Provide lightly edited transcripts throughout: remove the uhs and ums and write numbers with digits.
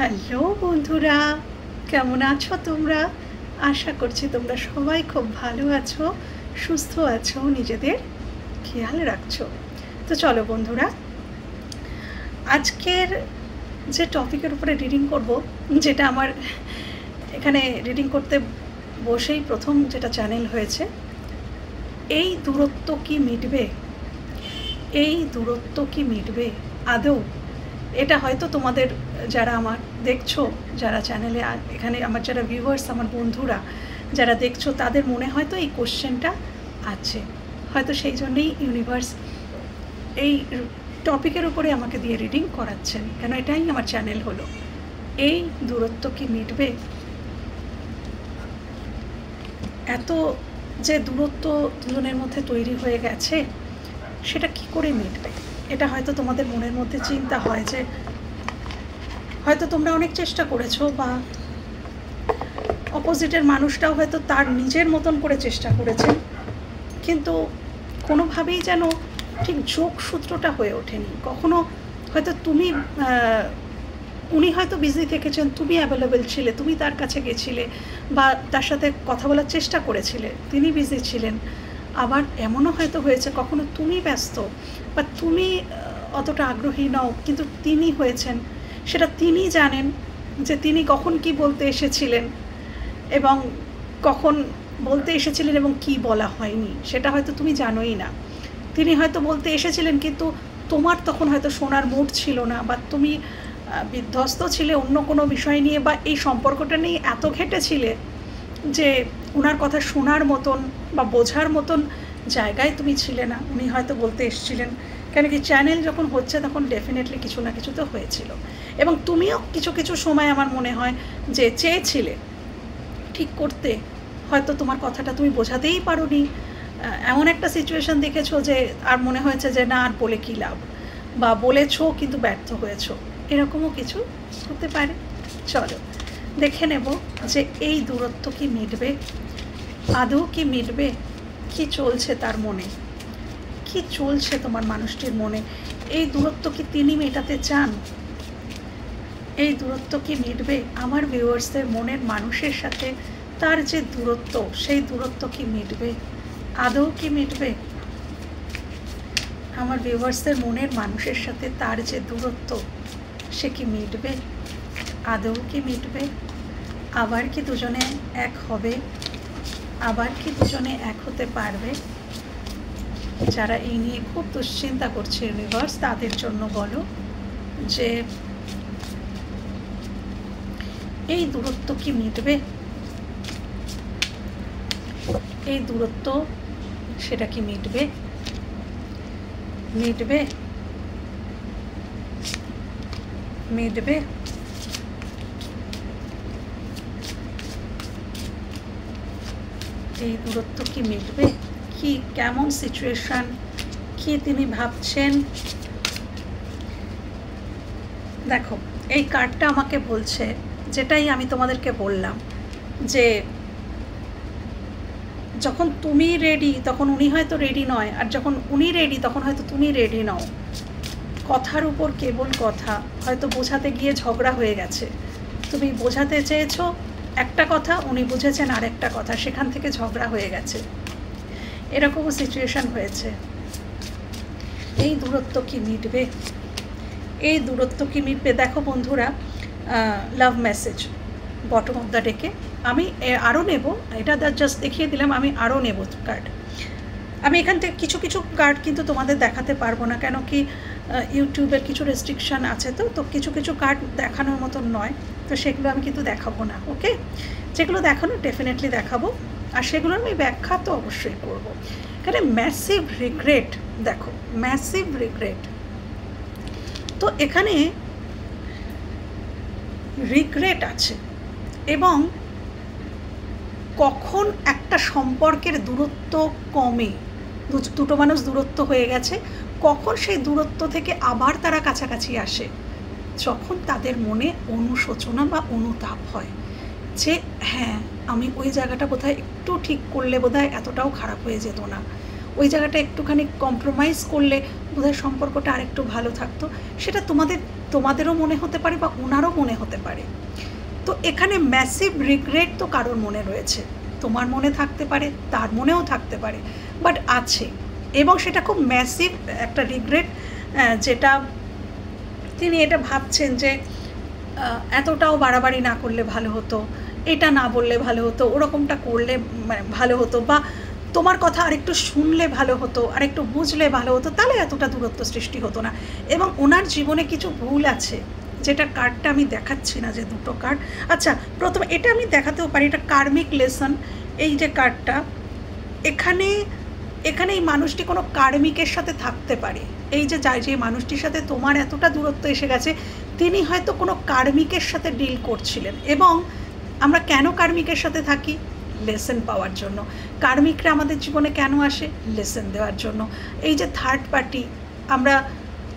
Hello বন্ধুরা, কেমন আছো তোমরা? আশা করছি তোমরা সবাই খুব ভালো আছো, সুস্থ আছো, নিজেদের খেয়াল রাখছো। তো চলো বন্ধুরা, আজকের যে টপিকের উপরে রিডিং করব, যেটা আমার এখানে রিডিং করতে বসেই প্রথম যেটা চ্যানেল হয়েছে, এই দূরত্ব কি মিটবে? এই দূরত্ব কি মিটবে আদৌ? এটা হয়তো তোমাদের যারা আমার দেখছো, যারা চ্যানেলে এখানে আমার যারা ভিউয়ার্স, আমার বন্ধুরা যারা দেখছো, তাদের মনে হয়তো এই কোশ্চেনটা আছে, হয়তো সেই জন্যেই ইউনিভার্স এই টপিকের উপরে আমাকে দিয়ে রিডিং করাচ্ছেন, কেন এটাই আমার চ্যানেল হলো। এই দূরত্ব কি মিটবে? এত যে দূরত্ব দুজনের মধ্যে তৈরি হয়ে গেছে, সেটা কি করে মিটবে? এটা হয়তো তোমাদের মনের মধ্যে চিন্তা হয় যে হয়তো তোমরা অনেক চেষ্টা করেছো, বা অপোজিটের মানুষটাও হয়তো তার নিজের মতন করে চেষ্টা করেছেন, কিন্তু কোনোভাবেই যেন ঠিক যোগসূত্রটা হয়ে ওঠেনি। কখনো হয়তো উনি হয়তো বিজি থেকেছেন, তুমি অ্যাভেলেবেল ছিলে, তুমি তার কাছে গেছিলে বা তার সাথে কথা বলার চেষ্টা করেছিলে, তিনি বিজি ছিলেন। আবার এমনও হয়তো হয়েছে কখনো তুমি ব্যস্ত বা তুমি অতটা আগ্রহী নও, কিন্তু তিনি হয়েছেন। সেটা তিনি জানেন যে তিনি কখন কি বলতে এসেছিলেন এবং কখন বলতে এসেছিলেন এবং কি বলা হয়নি, সেটা হয়তো তুমি জানোই না। তিনি হয়তো বলতে এসেছিলেন, কিন্তু তোমার তখন হয়তো শোনার মুড ছিল না, বা তুমি বিধ্বস্ত ছিলে অন্য কোনো বিষয় নিয়ে, বা এই সম্পর্কটা নিয়ে এত ঘেঁটেছিলে যে ওনার কথা শোনার মতন বা বোঝার মতন জায়গায় তুমি ছিলে না। উনি হয়তো বলতে এসেছিলেন, কেন কি চ্যানেল যখন হচ্ছে তখন ডেফিনেটলি কিছু না কিছু তো হয়েছিল, এবং তুমিও কিছু কিছু সময় আমার মনে হয় যে চেয়েছিলে ঠিক করতে, হয়তো তোমার কথাটা তুমি বোঝাতেই পারোনি। এমন একটা সিচুয়েশান দেখেছো যে আর মনে হয়েছে যে না, আর বলে কী লাভ, বা বলেছো কিন্তু ব্যর্থ হয়েছো, এরকমও কিছু হতে পারে। চলো দেখে নেব যে এই দূরত্ব কি মিটবে, আদৌ কি মিটবে? কি চলছে তার মনে, কি চলছে তোমার মানুষটির মনে? এই দূরত্ব কি তিনি মেটাতে চান? এই দূরত্ব কি মিটবে? আমার ভিউয়ার্সদের মনের মানুষের সাথে তার যে দূরত্ব, সেই দূরত্ব কি মিটবে? আদৌ কি মিটবে? আমার ভিউয়ার্সদের মনের মানুষের সাথে তার যে দূরত্ব, সে কি মিটবে? আদৌ কি মিটবে? আবার কি দুজনে এক হবে? আবার কি দুজনে এক হতে পারবে? যারা এই নিয়ে খুব দুশ্চিন্তা করছে ইউনিভার্স, তাদের জন্য বলো যে এই দূরত্ব কি মিটবে? এই দূরত্ব, সেটা কি মিটবে? মিটবে? মিটবে? এই দূরত্ব কি মিটবে? কি কেমন সিচুয়েশন, কি তিনি ভাবছেন? দেখো, এই কার্ডটা আমাকে বলছে যেটাই আমি তোমাদেরকে বললাম, যে যখন তুমি রেডি তখন উনি হয়তো রেডি নয়, আর যখন উনি রেডি তখন হয়তো তুমি রেডি নও। কথার উপর কেবল কথা, হয়তো বোঝাতে গিয়ে ঝগড়া হয়ে গেছে। তুমি বোঝাতে চেয়েছো একটা কথা, উনি বুঝেছেন আর একটা কথা, সেখান থেকে ঝগড়া হয়ে গেছে। এরকমও সিচুয়েশান হয়েছে। এই দূরত্ব কি মিটবে? এই দূরত্ব কি মিটবে? দেখো বন্ধুরা, লাভ মেসেজ বটম অফ দ্য ডেকে আমি আরও নেব, এটা জাস্ট দেখিয়ে দিলাম, আমি আরও নেব কার্ড। আমি এখান থেকে কিছু কিছু কার্ড কিন্তু তোমাদের দেখাতে পারবো না, কেন কি ইউটিউবের কিছু রেস্ট্রিকশান আছে, তো কিছু কিছু কার্ড দেখানোর মতন নয়, তো সেগুলো আমি কিন্তু দেখাবো না। ওকে, যেগুলো দেখানো ডেফিনেটলি দেখাবো, আর সেগুলোর আমি ব্যাখ্যা তো অবশ্যই করবো। এখানে ম্যাসিভ রিগ্রেট, দেখো ম্যাসিভ রিগ্রেট। তো এখানে রিগ্রেট আছে, এবং কখন একটা সম্পর্কের দূরত্ব কমে, দুটো মানুষ দূরত্ব হয়ে গেছে, কখন সেই দূরত্ব থেকে আবার তারা কাছাকাছি আসে, যখন তাদের মনে অনুশোচনা বা অনুতাপ হয় যে হ্যাঁ, আমি ওই জায়গাটা বোধহয় একটু ঠিক করলে বোধহয় এতটাও খারাপ হয়ে যেত না, ওই জায়গাটা একটুখানি কম্প্রোমাইজ করলে বোধহয় সম্পর্কটা আরেকটু ভালো থাকতো। সেটা তোমাদের তোমাদেরও মনে হতে পারে বা ওনারও মনে হতে পারে। তো এখানে ম্যাসিভ রিগ্রেট তো কারোর মনে রয়েছে, তোমার মনে থাকতে পারে, তার মনেও থাকতে পারে, বাট আছে। এবং সেটা খুব ম্যাসিভ একটা রিগ্রেট, যেটা তিনি এটা ভাবছেন যে এতটাও বাড়াবাড়ি না করলে ভালো হতো, এটা না বললে ভালো হতো, ওরকমটা করলে ভালো হতো, বা তোমার কথা আরেকটু শুনলে ভালো হতো, আরেকটু বুঝলে ভালো হতো, তাহলে এতটা দূরত্ব সৃষ্টি হতো না। এবং ওনার জীবনে কিছু ভুল আছে, যেটা কার্ডটা আমি দেখাচ্ছি না, যে দুটো কার্ড। আচ্ছা, প্রথমে এটা আমি দেখাতেও পারি, এটা কার্মিক লেসন। এই যে কার্ডটা, এখানে এখানে এই মানুষটি কোনো কার্মিকের সাথে থাকতে পারে। এই যে যে মানুষটির সাথে তোমার এতটা দূরত্ব এসে গেছে, তিনি হয়তো কোনো কার্মিকের সাথে ডিল করছিলেন। এবং আমরা কেন কার্মিকের সাথে থাকি? লেসন পাওয়ার জন্য। কার্মিকরা আমাদের জীবনে কেন আসে? লেসন দেওয়ার জন্য। এই যে থার্ড পার্টি, আমরা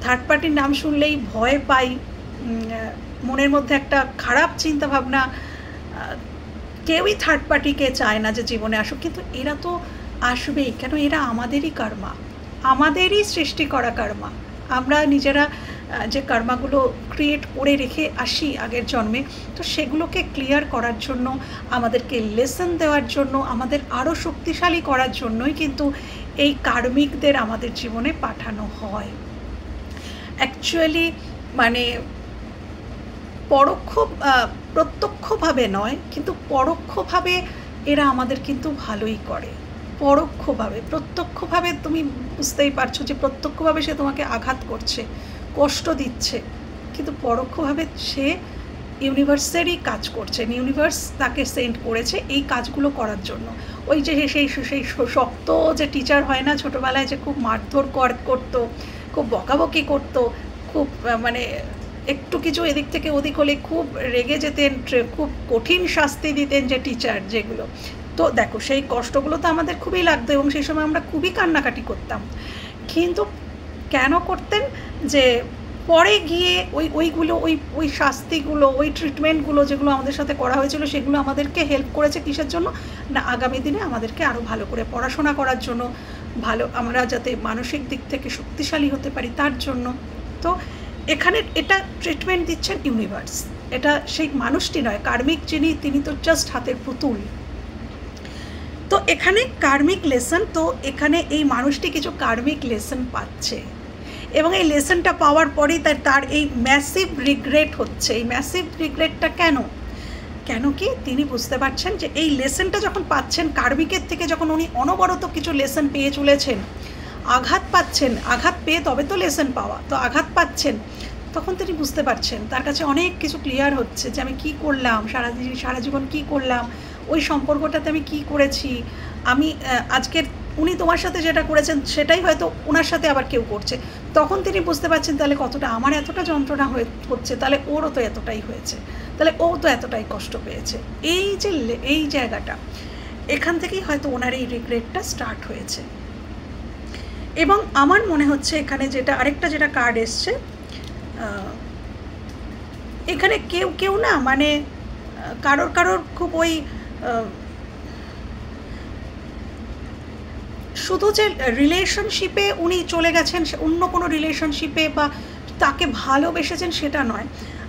থার্ড পার্টির নাম শুনলেই ভয় পাই, মনের মধ্যে একটা খারাপ চিন্তাভাবনা, কেউই থার্ড পার্টিকে চায় না যে জীবনে আসুক, কিন্তু এরা তো আসবেই। কেন? এরা আমাদেরই কর্মা, আমাদেরই সৃষ্টি করা কর্মা। আমরা নিজেরা যে কর্মাগুলো ক্রিয়েট করে রেখে আসি আগের জন্মে, তো সেগুলোকে ক্লিয়ার করার জন্য, আমাদেরকে লেসন দেওয়ার জন্য, আমাদের আরও শক্তিশালী করার জন্যই কিন্তু এই কার্মিকদের আমাদের জীবনে পাঠানো হয়। অ্যাকচুয়ালি মানে প্রত্যক্ষভাবে নয়, কিন্তু পরোক্ষভাবে এরা আমাদের কিন্তু ভালোই করে। পরোক্ষভাবে, প্রত্যক্ষভাবে তুমি বুঝতেই পারছো যে প্রত্যক্ষভাবে সে তোমাকে আঘাত করছে, কষ্ট দিচ্ছে, কিন্তু পরোক্ষভাবে সে ইউনিভার্সেরই কাজ করছে। ইউনিভার্স তাকে সেন্ড করেছে এই কাজগুলো করার জন্য। ওই যে সেই শক্ত যে টিচার হয় না ছোটোবেলায়, যে খুব মারধর করতো, খুব বকাবকি করতো, খুব মানে একটু কিছু এদিক থেকে ওদিক হলে খুব রেগে যেতেন, খুব কঠিন শাস্তি দিতেন যে টিচার, যেগুলো। তো দেখো, সেই কষ্টগুলো তো আমাদের খুবই লাগতো এবং সেই সময় আমরা খুবই কান্নাকাটি করতাম। কিন্তু কেন করতেন? যে পরে গিয়ে ওই শাস্তিগুলো, ওই ট্রিটমেন্টগুলো যেগুলো আমাদের সাথে করা হয়েছিল, সেগুলো আমাদেরকে হেল্প করেছে কিসের জন্য? না, আগামী দিনে আমাদেরকে আরও ভালো করে পড়াশোনা করার জন্য, ভালো আমরা যাতে মানসিক দিক থেকে শক্তিশালী হতে পারি তার জন্য। তো এখানে এটা ট্রিটমেন্ট দিচ্ছেন ইউনিভার্স, এটা সেই মানুষটি নয়। কার্মিক যিনি, তিনি তো জাস্ট হাতের পুতুল। তো এখানে কার্মিক লেসন, তো এখানে এই মানুষটি কিছু কার্মিক লেসন পাচ্ছে এবং এই লেসনটা পাওয়ার পরেই তার এই ম্যাসিভ রিগ্রেট হচ্ছে। এই ম্যাসিভ রিগ্রেটটা কেন কি তিনি বুঝতে পারছেন যে এই লেসনটা যখন পাচ্ছেন কার্মিকের থেকে, যখন উনি অনবরত কিছু লেসন পেয়ে চলেছেন, আঘাত পাচ্ছেন, আঘাত পেয়ে তবে তো লেসন পাওয়া, তো আঘাত পাচ্ছেন, তখন তিনি বুঝতে পারছেন, তার কাছে অনেক কিছু ক্লিয়ার হচ্ছে যে আমি কী করলাম, সারা জীবন কী করলাম, ওই সম্পর্কটাতে আমি কী করেছি, আমি আজকের উনি তোমার সাথে যেটা করেছেন সেটাই হয়তো ওনার সাথে আবার কেউ করছে। তখন তিনি বুঝতে পারছেন তাহলে কতটা আমার এতটা যন্ত্রণা হচ্ছে, তাহলে ওরও তো এতটাই হয়েছে, তাহলে ও তো এতটাই কষ্ট পেয়েছে। এই জায়গাটা, এখান থেকেই হয়তো ওনার এই রিগ্রেটটা স্টার্ট হয়েছে। এবং আমার মনে হচ্ছে এখানে আরেকটা যেটা কার্ড এসছে, এখানে কেউ না, মানে কারোর খুব ওই শুধু যে রিলেশনশিপে উনি চলে গেছেন, অন্য কোনো রিলেশনশিপে বা তাকে ভালোবেসেছেন সেটা নয়।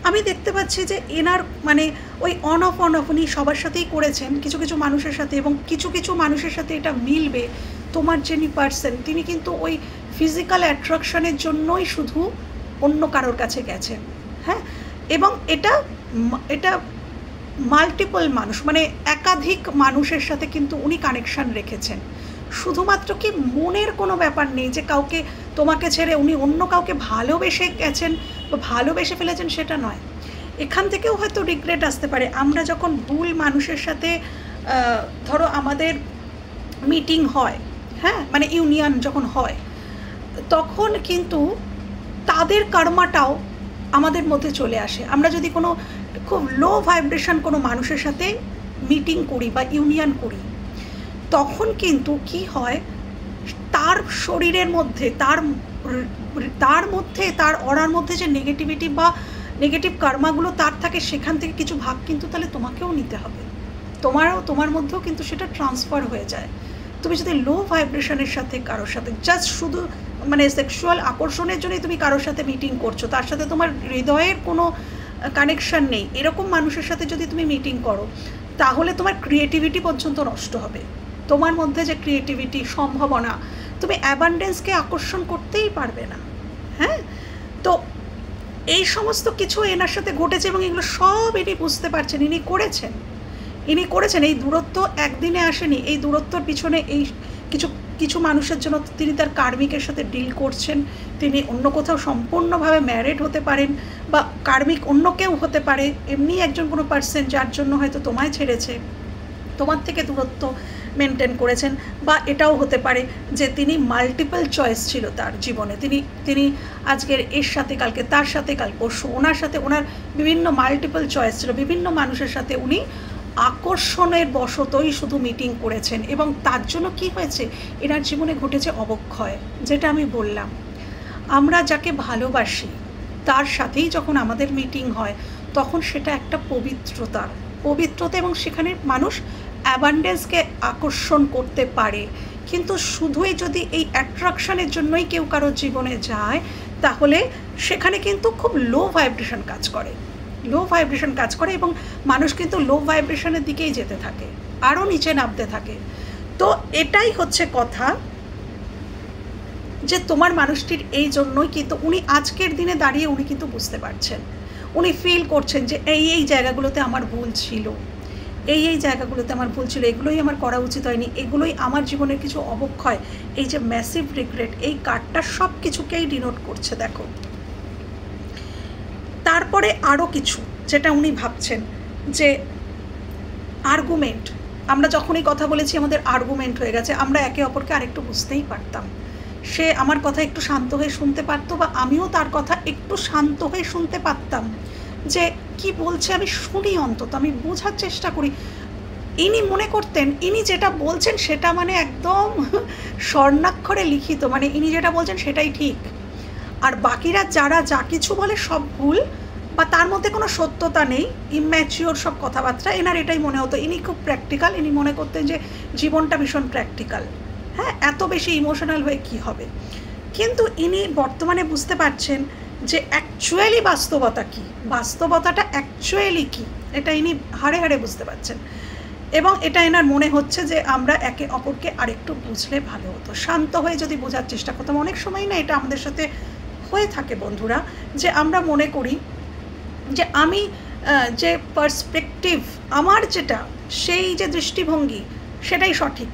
আমি দেখতে পাচ্ছি যে এনার মানে ওই অন অফ উনি সবার সাথেই করেছেন, কিছু মানুষের সাথে, এবং কিছু মানুষের সাথে এটা মিলবে। তোমার যিনি পার্সন, তিনি কিন্তু ওই ফিজিক্যাল অ্যাট্রাকশনের জন্যই শুধু অন্য কারোর কাছে গেছেন, হ্যাঁ। এবং এটা মাল্টিপল মানুষ, মানে একাধিক মানুষের সাথে কিন্তু উনি কানেকশান রেখেছেন। শুধুমাত্র কি মনের কোনো ব্যাপার নেই যে কাউকে, তোমাকে ছেড়ে উনি অন্য কাউকে ভালোবেসে গেছেন বা ভালোবেসে ফেলেছেন, সেটা নয়। এখান থেকেও হয়তো রিগ্রেট আসতে পারে। আমরা যখন ভুল মানুষের সাথে ধরো আমাদের মিটিং হয়, হ্যাঁ, মানে ইউনিয়ন যখন হয়, তখন কিন্তু তাদের কর্মাটাও আমাদের মধ্যে চলে আসে। আমরা যদি কোনো খুব লো ভাইব্রেশন কোনো মানুষের সাথে মিটিং করি বা ইউনিয়ন করি, তখন কিন্তু কি হয়, তার শরীরের মধ্যে, তার অরার মধ্যে যে নেগেটিভিটি বা নেগেটিভ কর্মাগুলো তার থাকে, সেখান থেকে কিছু ভাগ কিন্তু তাহলে তোমাকেও নিতে হবে। তোমার মধ্যেও কিন্তু সেটা ট্রান্সফার হয়ে যায়। তুমি যদি লো ভাইব্রেশনের সাথে কারোর সাথে জাস্ট শুধু মানে সেক্সুয়াল আকর্ষণের জন্যই তুমি কারোর সাথে মিটিং করছো, তার সাথে তোমার হৃদয়ের কোনো কানেকশান নেই, এরকম মানুষের সাথে যদি তুমি মিটিং করো তাহলে তোমার ক্রিয়েটিভিটি পর্যন্ত নষ্ট হবে। তোমার মধ্যে যে ক্রিয়েটিভিটি, সম্ভাবনা, তুমি অ্যাবান্ডেন্সকে আকর্ষণ করতেই পারবে না। হ্যাঁ, তো এই সমস্ত কিছু এনার সাথে ঘটেছে এবং এগুলো সব ইনি বুঝতে পারছেন, ইনি করেছেন। এই দূরত্ব একদিনে আসেনি, এই দূরত্বর পিছনে এই কিছু কিছু মানুষের জন্য তিনি তার কার্মিকের সাথে ডিল করছেন। তিনি অন্য কোথাও সম্পূর্ণভাবে ম্যারিড হতে পারেন, বা কার্মিক অন্য কেউ হতে পারে, এমনি একজন কোনো পার্সন যার জন্য হয়তো তোমায় ছেড়েছে, তোমার থেকে দূরত্ব মেনটেন করেছেন। বা এটাও হতে পারে যে তিনি মাল্টিপল চয়েস ছিল তার জীবনে, তিনি আজকের এর সাথে, কালকে তার সাথে, কাল পরশু ওনার সাথে, ওনার বিভিন্ন মাল্টিপল চয়েস ছিল, বিভিন্ন মানুষের সাথে উনি আকর্ষণের বশতই শুধু মিটিং করেছেন। এবং তার জন্য কি হয়েছে, এনার জীবনে ঘটেছে অবক্ষয়। যেটা আমি বললাম, আমরা যাকে ভালোবাসি তার সাথেই যখন আমাদের মিটিং হয় তখন সেটা একটা পবিত্রতা, এবং সেখানে মানুষ অ্যাবান্ডেন্সকে আকর্ষণ করতে পারে। কিন্তু শুধুই যদি এই অ্যাট্রাকশনের জন্যই কেউ কারোর জীবনে যায় তাহলে সেখানে কিন্তু খুব লো ভাইব্রেশন কাজ করে, এবং মানুষ কিন্তু লো ভাইব্রেশনের দিকেই যেতে থাকে, আরও নিচে নামতে থাকে। তো এটাই হচ্ছে কথা, যে তোমার মানুষটির এই জন্যই কিন্তু উনি আজকের দিনে দাঁড়িয়ে উনি কিন্তু বুঝতে পারছেন, উনি ফিল করছেন যে এই জায়গাগুলোতে আমার ভুল ছিল, এগুলোই আমার করা উচিত হয়নি, এগুলোই আমার জীবনের কিছু অবক্ষয়। এই যে ম্যাসিভ রিগ্রেট, এই কার্ডটা সব কিছুকেই ডিনোট করছে। দেখো, তারপরে আরও কিছু যেটা উনি ভাবছেন যে আর্গুমেন্ট, আমরা যখনই কথা বলেছি আমাদের আর্গুমেন্ট হয়ে গেছে, আমরা একে অপরকে আরেকটু বুঝতেই পারতাম, সে আমার কথা একটু শান্ত হয়ে শুনতে পারতো, বা আমিও তার কথা একটু শান্ত হয়ে শুনতে পারতাম, যে কি বলছে আমি শুনি, অন্তত আমি বোঝার চেষ্টা করি। ইনি মনে করতেন ইনি যেটা বলছেন সেটা মানে একদম স্বর্ণাক্ষরে লিখিত, মানে ইনি যেটা বলছেন সেটাই ঠিক, আর বাকিরা যারা যা কিছু বলে সব ভুল, বা তার মধ্যে কোনো সত্যতা নেই, ইম্যাচিওর সব কথাবার্তা। এনার এটাই মনে হতো। ইনি খুব প্র্যাকটিক্যাল, ইনি মনে করতেন যে জীবনটা ভীষণ প্র্যাকটিক্যাল, হ্যাঁ, এত বেশি ইমোশনাল হয়ে কি হবে। কিন্তু ইনি বর্তমানে বুঝতে পারছেন যে অ্যাকচুয়ালি বাস্তবতা কী, বাস্তবতাটা অ্যাকচুয়ালি কী, এটা ইনি হাড়ে হাড়ে বুঝতে পারছেন। এবং এটা এনার মনে হচ্ছে যে আমরা একে অপরকে আরেকটু বুঝলে ভালো হতো, শান্ত হয়ে যদি বোঝার চেষ্টা করতাম। অনেক সময় না এটা আমাদের সাথে হয়ে থাকে বন্ধুরা, যে আমরা মনে করি যে আমি যে পার্সপেক্টিভ আমার যেটা, সেই যে দৃষ্টিভঙ্গি সেটাই সঠিক,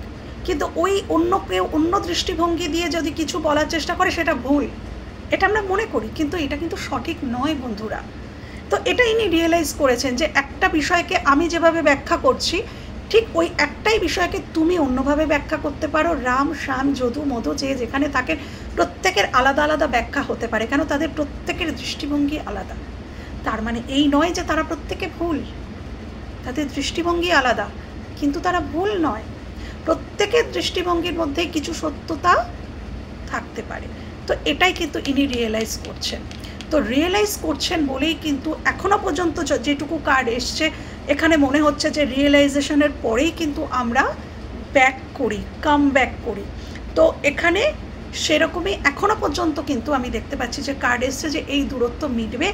কিন্তু ওই অন্য কেউ অন্য দৃষ্টিভঙ্গি দিয়ে যদি কিছু বলার চেষ্টা করে সেটা ভুল, এটা আমরা মনে করি, কিন্তু এটা কিন্তু সঠিক নয় বন্ধুরা। তো এটা ইনি রিয়েলাইজ করেছেন যে একটা বিষয়কে আমি যেভাবে ব্যাখ্যা করছি, ঠিক ওই একটাই বিষয়কে তুমি অন্যভাবে ব্যাখ্যা করতে পারো। রাম, শ্যাম, যদু, মধু, যে যেখানে থাকে প্রত্যেকের আলাদা আলাদা ব্যাখ্যা হতে পারে, কেন তাদের প্রত্যেকের দৃষ্টিভঙ্গি আলাদা। তার মানে এই নয় যে তারা প্রত্যেকে ভুল, তাদের দৃষ্টিভঙ্গি আলাদা, কিন্তু তারা ভুল নয়। প্রত্যেকের দৃষ্টিভঙ্গির মধ্যে কিছু সত্যতা থাকতে পারে। তো এটাই কিন্তু ইনি রিয়েলাইজ করছেন। তো রিয়েলাইজ করছেন বলেই কিন্তু এখনও পর্যন্ত যেটুকু কার্ড এসছে, এখানে মনে হচ্ছে যে রিয়েলাইজেশনের পরেই কিন্তু আমরা কাম ব্যাক করি। তো এখানে সেরকমই এখনও পর্যন্ত কিন্তু আমি দেখতে পাচ্ছি যে কার্ড এসছে যে এই দূরত্ব মিটবে,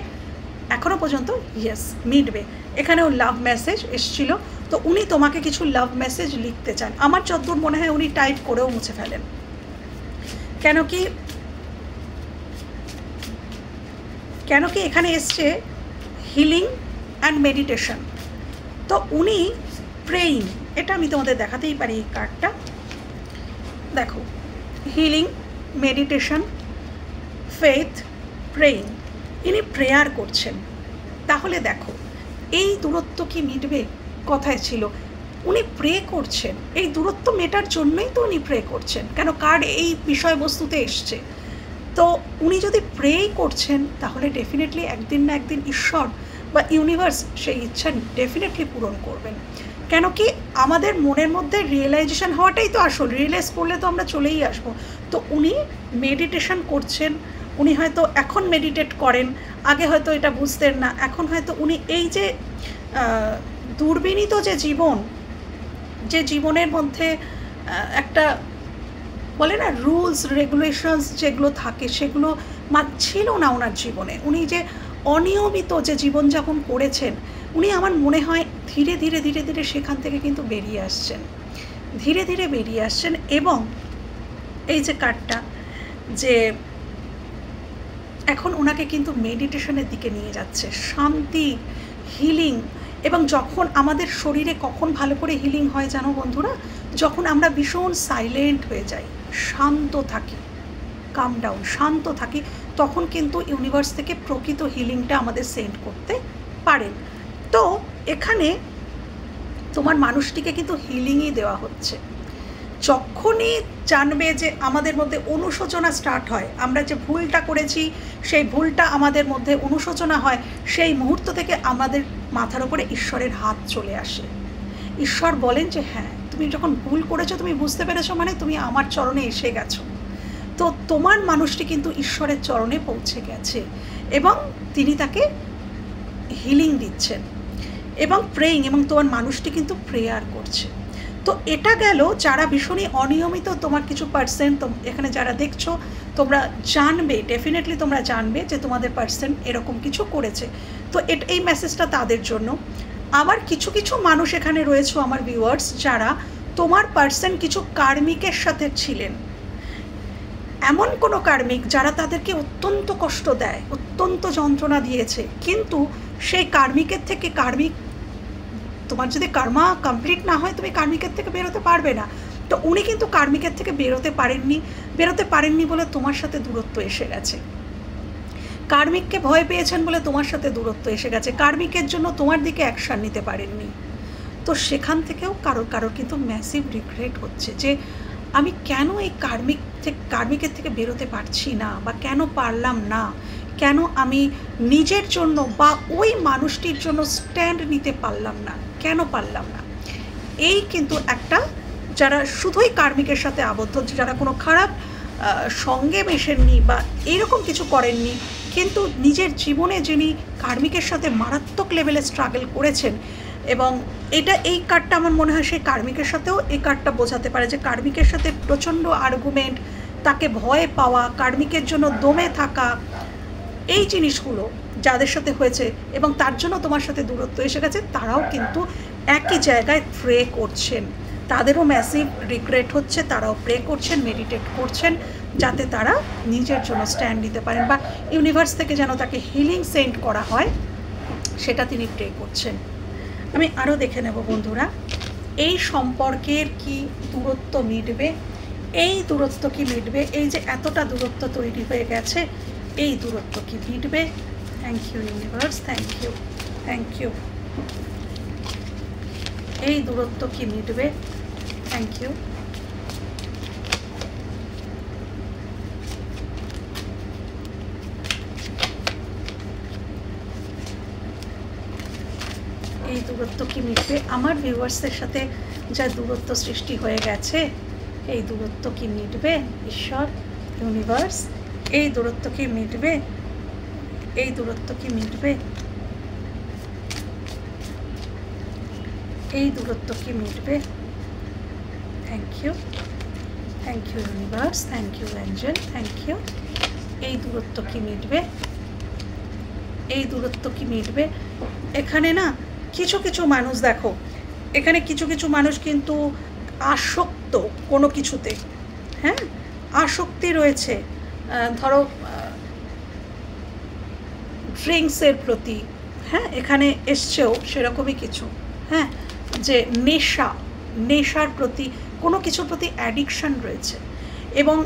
এখনও পর্যন্ত ইয়েস মিটবে। এখানেও লাভ মেসেজ এসছিল, তো উনি তোমাকে কিছু লাভ মেসেজ লিখতে চান। আমার যতদূর মনে হয় উনি টাইপ করেও মুছে ফেলেন, কেন কি এখানে এসছে হিলিং অ্যান্ড মেডিটেশন। তো উনি প্রেইং, এটা আমি তোমাদের দেখাতেই পারি এই কার্ডটা। দেখো, হিলিং, মেডিটেশন, ফেথ, প্রেইং, ইনি প্রেয়ার করছেন। তাহলে দেখো, এই দূরত্ব কি মিটবে? কথায় ছিল উনি প্রে করছেন, এই দূরত্ব মেটার জন্যই তো উনি প্রে করছেন, কেন কার্ড এই বিষয়বস্তুতে এসছে। তো উনি যদি প্রেই করছেন তাহলে ডেফিনেটলি একদিন না একদিন ঈশ্বর বা ইউনিভার্স সেই ইচ্ছা ডেফিনেটলি পূরণ করবেন। কেন কি আমাদের মনের মধ্যে রিয়েলাইজেশন হওয়াটাই তো আসল, রিয়েলাইজ করলে তো আমরা চলেই আসবো। তো উনি মেডিটেশন করছেন, উনি হয়তো এখন মেডিটেট করেন, আগে হয়তো এটা বুঝতেন না, এখন হয়তো উনি এই যে দুর্বিনীত যে জীবনের মধ্যে একটা বলে না রুলস রেগুলেশনস যেগুলো থাকে সেগুলো ছিল না ওনার জীবনে। উনি যে অনিয়মিত যে জীবনযাপন করেছেন, উনি আমার মনে হয় ধীরে ধীরে ধীরে ধীরে সেখান থেকে কিন্তু বেরিয়ে আসছেন, ধীরে ধীরে বেরিয়ে আসছেন। এবং এই যে কার্ডটা, যে এখন ওনাকে কিন্তু মেডিটেশনের দিকে নিয়ে যাচ্ছে, শান্তি, হিলিং। এবং যখন আমাদের শরীরে কখন ভালো করে হিলিং হয় জানো বন্ধুরা, যখন আমরা ভীষণ সাইলেন্ট হয়ে যাই, শান্ত থাকি, কাম ডাউন, শান্ত থাকি, তখন কিন্তু ইউনিভার্স থেকে প্রকৃত হিলিংটা আমাদের সেন্ড করতে পারেন। তো এখানে তোমার মানুষটিকে কিন্তু হিলিংই দেওয়া হচ্ছে। যখনই জানবে যে আমাদের মধ্যে অনুশোচনা স্টার্ট হয়, আমরা যে ভুলটা করেছি সেই ভুলটা আমাদের মধ্যে অনুশোচনা হয়, সেই মুহূর্ত থেকে আমাদের মাথার উপরে ঈশ্বরের হাত চলে আসে। ঈশ্বর বলেন যে হ্যাঁ, তুমি যখন ভুল করেছো, তুমি বুঝতে পেরেছো, মানে তুমি আমার চরণে এসে গেছো। তো তোমার মানুষটি কিন্তু ঈশ্বরের চরণে পৌঁছে গেছে এবং তিনি তাকে হিলিং দিচ্ছেন এবং প্রেয়িং, এবং তোমার মানুষটি কিন্তু প্রেয়ার করছে। তো এটা গেল যারা ভীষণই অনিয়মিত, তোমার কিছু পার্সেন্ট এখানে যারা দেখছো, তোমরা জানবে, ডেফিনেটলি তোমরা জানবে যে তোমাদের পার্সেন্ট এরকম কিছু করেছে। তো এই মেসেজটা তাদের জন্য। আবার কিছু কিছু মানুষ এখানে রয়েছে আমার ভিউয়ার্স, যারা তোমার পার্সেন্ট কিছু কার্মিকের সাথে ছিলেন, এমন কোনো কার্মিক যারা তাদেরকে অত্যন্ত কষ্ট দেয়, অত্যন্ত যন্ত্রণা দিয়েছে, কিন্তু সেই কার্মিকের থেকে তোমার যদি কর্মা কমপ্লিট না হয়, তুমি কার্মিকের থেকে বেরোতে পারবে না। তো উনি কিন্তু কার্মিকের থেকে বেরোতে পারেননি বলে তোমার সাথে দূরত্ব এসে গেছে। কার্মিককে ভয় পেয়েছেন বলে তোমার সাথে দূরত্ব এসে গেছে, কার্মিকের জন্য তোমার দিকে অ্যাকশান নিতে পারেননি। তো সেখান থেকেও কারোর কিন্তু ম্যাসিভ রিগ্রেট হচ্ছে যে আমি কেন এই কার্মিকের থেকে বেরোতে পারছি না, বা কেন পারলাম না, কেন আমি নিজের জন্য বা ওই মানুষটির জন্য স্ট্যান্ড নিতে পারলাম না, কেন পারলাম না। এই কিন্তু একটা, যারা শুধুই কার্মিকের সাথে আবদ্ধ, যারা কোনো খারাপ সঙ্গে মেশেননি বা এরকম কিছু করেননি, কিন্তু নিজের জীবনে যিনি কার্মিকের সাথে মারাত্মক লেভেলে স্ট্রাগল করেছেন, এবং এই কার্ডটা আমার মনে হয় সেই কার্মিকের সাথেও এই কার্ডটা বোঝাতে পারে যে কার্মিকের সাথে প্রচণ্ড আর্গুমেন্ট, তাকে ভয় পাওয়া, কার্মিকের জন্য দমে থাকা, এই জিনিসগুলো যাদের সাথে হয়েছে এবং তার জন্য তোমার সাথে দূরত্ব এসে গেছে, তারাও কিন্তু একই জায়গায় প্রে করছেন, তাদেরও ম্যাসিভ রিগ্রেট হচ্ছে, তারাও প্রে করছেন, মেডিটেট করছেন, যাতে তারা নিজের জন্য স্ট্যান্ড নিতে পারেন, বা ইউনিভার্স থেকে যেন তাকে হিলিং সেন্ড করা হয়, সেটা তিনি প্রে করছেন। আমি আরও দেখে নেব বন্ধুরা, এই সম্পর্কের কি দূরত্ব মিটবে, এই দূরত্ব কি মিটবে, এই যে এতটা দূরত্ব তৈরি হয়ে গেছে, এই দূরত্ব কি মিটবে। Thank you universe, thank you, thank you. এই দূরত্ব কি মিটবে, থ্যাংক ইউ। এই দূরত্ব কি মিটবে, আমার ভিউয়ার্সের সাথে যা দূরত্ব সৃষ্টি হয়ে গেছে, এই দূরত্ব কি মিটবে, ঈশ্বর, ইউনিভার্স, এই দূরত্ব কি মিটবে, এই দূরত্ব কি মিটবে, এই দূরত্ব কি মিটবে। Thank you, thank you universe, thank you angel, thank you. এই দূরত্ব কি মিটবে, এই দূরত্ব কি মিটবে। এখানে না কিছু কিছু মানুষ, দেখো এখানে কিছু কিছু মানুষ কিন্তু আসক্ত কোনো কিছুতে, হ্যাঁ, আসক্তি রয়েছে, ধরো ড্রিঙ্কসের প্রতি, হ্যাঁ, এখানে এসছেও সেরকমই কিছু, হ্যাঁ, যে নেশার প্রতি, কোনো কিছুর প্রতি অ্যাডিকশান রয়েছে, এবং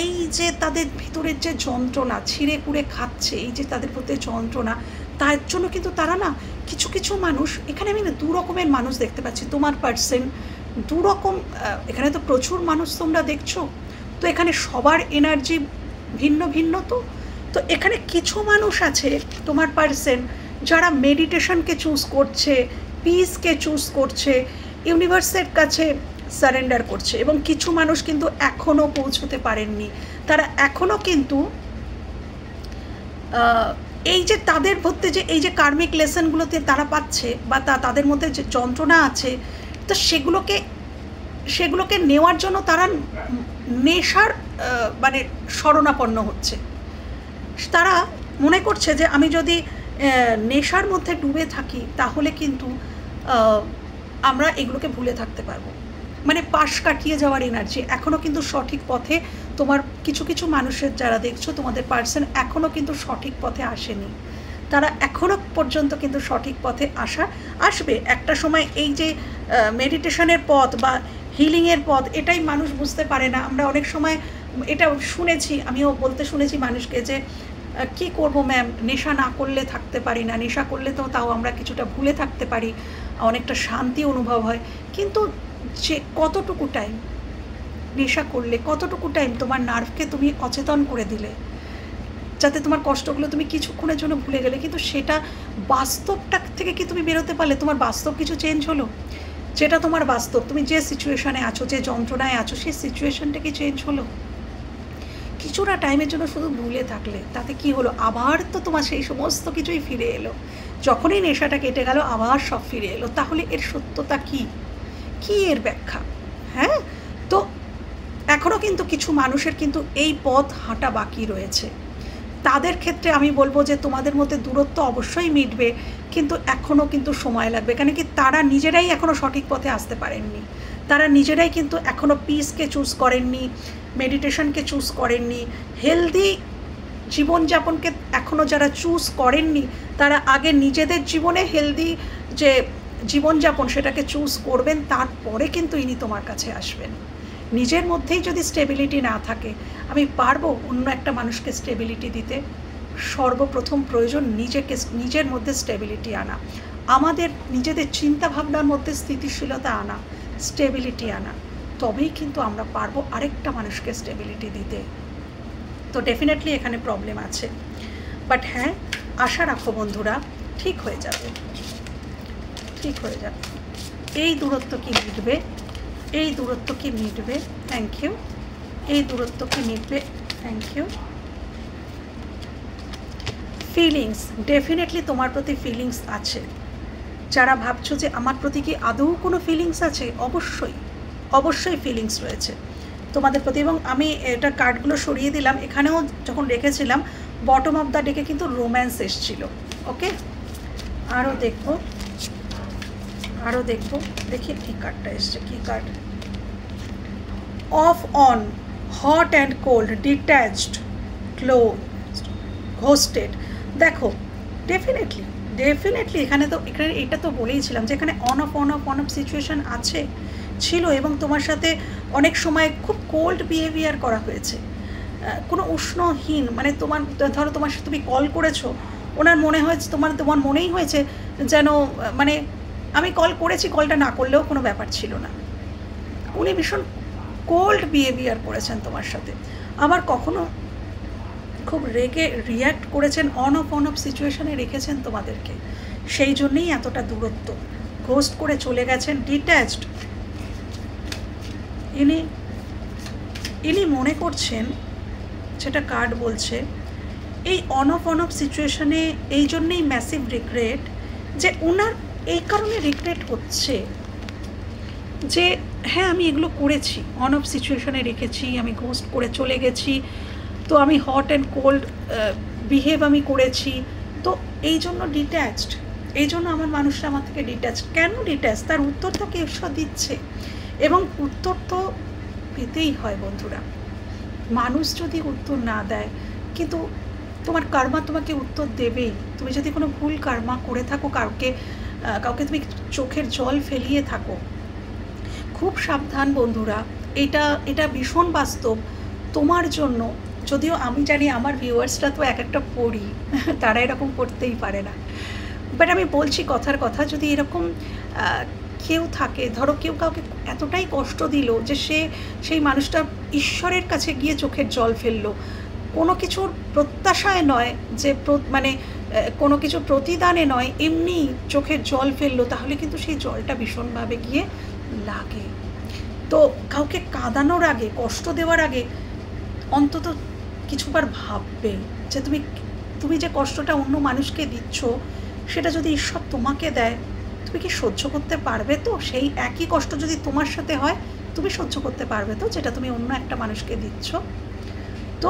এই যে তাদের ভিতরের যে যন্ত্রণা, ছিঁড়ে কুড়ে খাচ্ছে, এই যে তাদের প্রতি যন্ত্রণা, তার জন্য কিন্তু তারা না, কিছু কিছু মানুষ, এখানে আমি না দু রকমের মানুষ দেখতে পাচ্ছি, তোমার পার্সেন্ট দু রকম, এখানে তো প্রচুর মানুষ তোমরা দেখছো, তো এখানে সবার এনার্জি ভিন্ন ভিন্ন, তো এখানে কিছু মানুষ আছে তোমার পার্সেন্ট যারা মেডিটেশনকে চুজ করছে, পিসকে চুজ করছে, ইউনিভার্সের কাছে সারেন্ডার করছে, এবং কিছু মানুষ কিন্তু এখনও পৌঁছতে পারেননি, তারা এখনও কিন্তু এই যে তাদের মধ্যে যে এই যে কার্মিক লেসনগুলোতে তারা পাচ্ছে, বা তাদের মধ্যে যে যন্ত্রণা আছে, তো সেগুলোকে নেওয়ার জন্য তারা নেশার মানে শরণাপন্ন হচ্ছে। তারা মনে করছে যে আমি যদি নেশার মধ্যে ডুবে থাকি তাহলে কিন্তু আমরা এগুলোকে ভুলে থাকতে পারবো। মানে পাশ কাটিয়ে যাওয়ার এনার্জি এখনও কিন্তু সঠিক পথে তোমার কিছু কিছু মানুষের যারা দেখছো তোমাদের পার্সন এখনও কিন্তু সঠিক পথে আসেনি। তারা এখনও পর্যন্ত কিন্তু সঠিক পথে আসবে একটা সময়। এই যে মেডিটেশনের পথ বা হিলিংয়ের পথ এটাই মানুষ বুঝতে পারে না। আমরা অনেক সময় এটা শুনেছি, আমিও বলতে শুনেছি মানুষকে যে কি করব ম্যাম, নেশা না করলে থাকতে পারি না, নেশা করলে তো তাও আমরা কিছুটা ভুলে থাকতে পারি, অনেকটা শান্তি অনুভব হয়। কিন্তু যে কতটুকু টাইম নেশা করলে, কতটুকু টাইম তোমার নার্ভকে তুমি অচেতন করে দিলে যাতে তোমার কষ্টগুলো তুমি কিছুক্ষণের জন্য ভুলে গেলে, কিন্তু সেটা বাস্তবটা থেকে কি তুমি বেরোতে পারলে? তোমার বাস্তব কিছু চেঞ্জ হলো? যেটা তোমার বাস্তব, তুমি যে সিচুয়েশানে আছো, যে যন্ত্রণায় আছো, সেই সিচুয়েশানটা কি চেঞ্জ হলো? কিছুটা টাইমের জন্য শুধু ভুলে থাকলে তাতে কি হলো? আবার তো তোমার সেই সমস্ত কিছুই ফিরে এলো। যখনই নেশাটা কেটে গেল আবার সব ফিরে এলো। তাহলে এর সত্যতা কি? কি এর ব্যাখ্যা? হ্যাঁ, তো এখনও কিন্তু কিছু মানুষের কিন্তু এই পথ হাঁটা বাকি রয়েছে। তাদের ক্ষেত্রে আমি বলবো যে তোমাদের মধ্যে দূরত্ব অবশ্যই মিটবে, কিন্তু এখনও কিন্তু সময় লাগবে। কেন কি? তারা নিজেরাই এখনও সঠিক পথে আসতে পারেননি। তারা নিজেরাই কিন্তু এখনও পিসকে চুজ করেননি, মেডিটেশনকে চুজ করেননি, হেলদি জীবনযাপনকে এখনও যারা চুজ করেননি তারা আগে নিজেদের জীবনে হেলদি যে জীবনযাপন সেটাকে চুজ করবেন, তারপরে কিন্তু ইনি তোমার কাছে আসবেন। নিজের মধ্যেই যদি স্টেবিলিটি না থাকে, আমি পারবো অন্য একটা মানুষকে স্টেবিলিটি দিতে? সর্বপ্রথম প্রয়োজন নিজের মধ্যে স্টেবিলিটি আনা, আমাদের নিজেদের চিন্তাভাবনার মধ্যে স্থিতিশীলতা আনা, স্টেবিলিটি আনা, তবেই কিন্তু আমরা পারবো আরেকটা মানুষকে স্টেবিলিটি দিতে। তো ডেফিনেটলি এখানে প্রবলেম আছে, বাট হ্যাঁ, আশা রাখো বন্ধুরা, ঠিক হয়ে যাবে, ঠিক হয়ে যাবে। এই দূরত্ব কি মিটবে? এই দূরত্ব কি মিটবে? Thank you. এই দূরত্ব কি মিটবে? Thank you. ফিলিংস, ডেফিনেটলি তোমার প্রতি ফিলিংস আছে। যারা ভাবছো যে আমার প্রতি কি আদৌ কোনো ফিলিংস আছে, অবশ্যই অবশ্যই ফিলিংস রয়েছে তোমাদের প্রতি। এবং আমি এটা কার্ডগুলো সরিয়ে দিলাম, এখানেও যখন রেখেছিলাম বটম অফ দ্য ডেকে কিন্তু রোম্যান্স এসছিল। ওকে, আরও দেখবো, আরও দেখবো, দেখি এই কার্ডটা এসছে কী card. Off on, hot and cold, detached, closed, ghosted. দেখো ডেফিনেটলি ডেফিনেটলি এখানে এটা তো বলেইছিলাম যে এখানে অন অফ সিচুয়েশান আছে, ছিল, এবং তোমার সাথে অনেক সময় খুব কোল্ড বিহেভিয়ার করা হয়েছে, কোনো উষ্ণহীন। মানে ধরো তোমার সাথে তুমি কল করেছো, ওনার মনে হয়েছে তোমার মনেই হয়েছে যেন মানে আমি কল করেছি, কলটা না করলেও কোনো ব্যাপার ছিল না। উনি ভীষণ কোল্ড বিহেভিয়ার করেছেন তোমার সাথে। আবার কখনো খুব রেগে রিয়্যাক্ট করেছেন, অন অফ সিচুয়েশানে রেখেছেন তোমাদেরকে, সেই জন্যেই এতটা দূরত্ব। ঘোস্ট করে চলে গেছেন, ডিট্যাচড। ইনি মনে করছেন, যেটা কার্ড বলছে, এই অন অফ সিচুয়েশানে এই জন্যেই ম্যাসিভ রিগ্রেট, যে ওনার এই কারণে রিগ্রেট হচ্ছে যে হ্যাঁ আমি এগুলো করেছি, অন অফ সিচুয়েশানে রেখেছি, আমি ঘোস্ট করে চলে গেছি, তো আমি হট অ্যান্ড কোল্ড বিহেভ আমি করেছি, তো এই জন্য ডিট্যাচড, এই জন্য আমার মানুষরা আমার থেকে ডিট্যাচড। কেন ডিট্যাচ? তার উত্তর তাকে ঈশ্বর দিচ্ছে, এবং উত্তর তো পেতেই হয় বন্ধুরা। মানুষ যদি উত্তর না দেয়, কিন্তু তোমার কর্মা তোমাকে উত্তর দেবেই। তুমি যদি কোনো ভুল কর্মা করে থাকো, কাউকে তুমি চোখের জল ফেলিয়ে থাকো, খুব সাবধান বন্ধুরা। এটা ভীষণ বাস্তব তোমার জন্য। যদিও আমি জানি আমার ভিউয়ার্সরা তো এক একটা পড়ি, তারা এরকম করতেই পারে না, বাট আমি বলছি কথার কথা, যদি এরকম কেউ থাকে, ধরো কেউ কাউকে এতটাই কষ্ট দিল যে সেই মানুষটা ঈশ্বরের কাছে গিয়ে চোখের জল ফেললো, কোনো কিছুর প্রত্যাশায় নয়, যে মানে কোনো কিছু প্রতিদানে নয়, এমনি চোখের জল ফেললো, তাহলে কিন্তু সেই জলটা ভীষণভাবে গিয়ে লাগে। তো কাউকে কাঁদানোর আগে, কষ্ট দেওয়ার আগে অন্তত কিছুবার ভাববে যে তুমি যে কষ্টটা অন্য মানুষকে দিচ্ছ, সেটা যদি ঈশ্বর তোমাকে দেয়, তুমি কি সহ্য করতে পারবে? তো সেই একই কষ্ট যদি তোমার সাথে হয়, তুমি সহ্য করতে পারবে তো, যেটা তুমি অন্য একটা মানুষকে দিচ্ছ? তো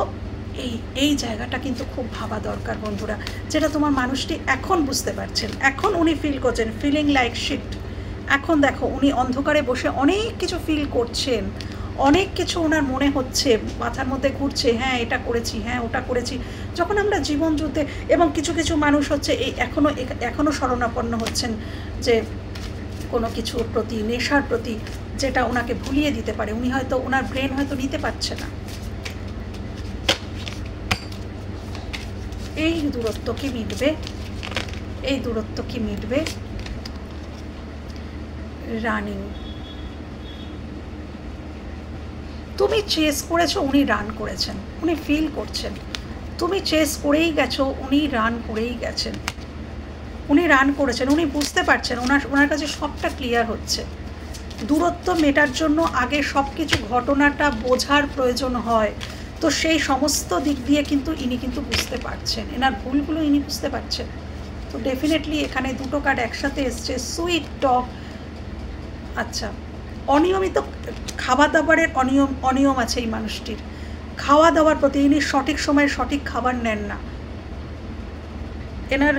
এই জায়গাটা কিন্তু খুব ভাবা দরকার বন্ধুরা, যেটা তোমার মানুষটি এখন বুঝতে পারছেন, এখন উনি ফিল করছেন, ফিলিং লাইক শিট। এখন দেখো উনি অন্ধকারে বসে অনেক কিছু ফিল করছেন, অনেক কিছু ওনার মনে হচ্ছে, মাথার মধ্যে ঘুরছে, হ্যাঁ এটা করেছি, হ্যাঁ ওটা করেছি। যখন আমরা জীবন যুদ্ধে, এবং কিছু কিছু মানুষ হচ্ছে এই এখনও শরণাপন্ন হচ্ছেন যে কোনো কিছুর প্রতি, নেশার প্রতি, যেটা ওনাকে ভুলিয়ে দিতে পারে। উনি হয়তো, ওনার ব্রেন হয়তো নিতে পারছে না। এই দূরত্ব কি মিটবে? এই দূরত্ব কি মিটবে? রানিং, তুমি চেস করেছো, উনি রান করেছেন, উনি ফিল করছেন। তুমি চেস করেই গেছো, উনি রান করেই গেছেন, উনি রান করেছেন, উনি বুঝতে পারছেন, ওনার কাছে সবটা ক্লিয়ার হচ্ছে। দূরত্ব মেটার জন্য আগে সব কিছু ঘটনাটা বোঝার প্রয়োজন হয়, তো সেই সমস্ত দিক দিয়ে কিন্তু ইনি কিন্তু বুঝতে পারছেন, এনার ভুলগুলো ইনি বুঝতে পারছেন। তো ডেফিনেটলি এখানে দুটো কার্ড একসাথে এসছে, সুইট টক। আচ্ছা, অনিয়মিত খাবার দাবারের অনিয়ম আছে এই মানুষটির, খাওয়া দাওয়ার প্রতি ইনি সঠিক সময়ে সঠিক খাবার নেন না, এনার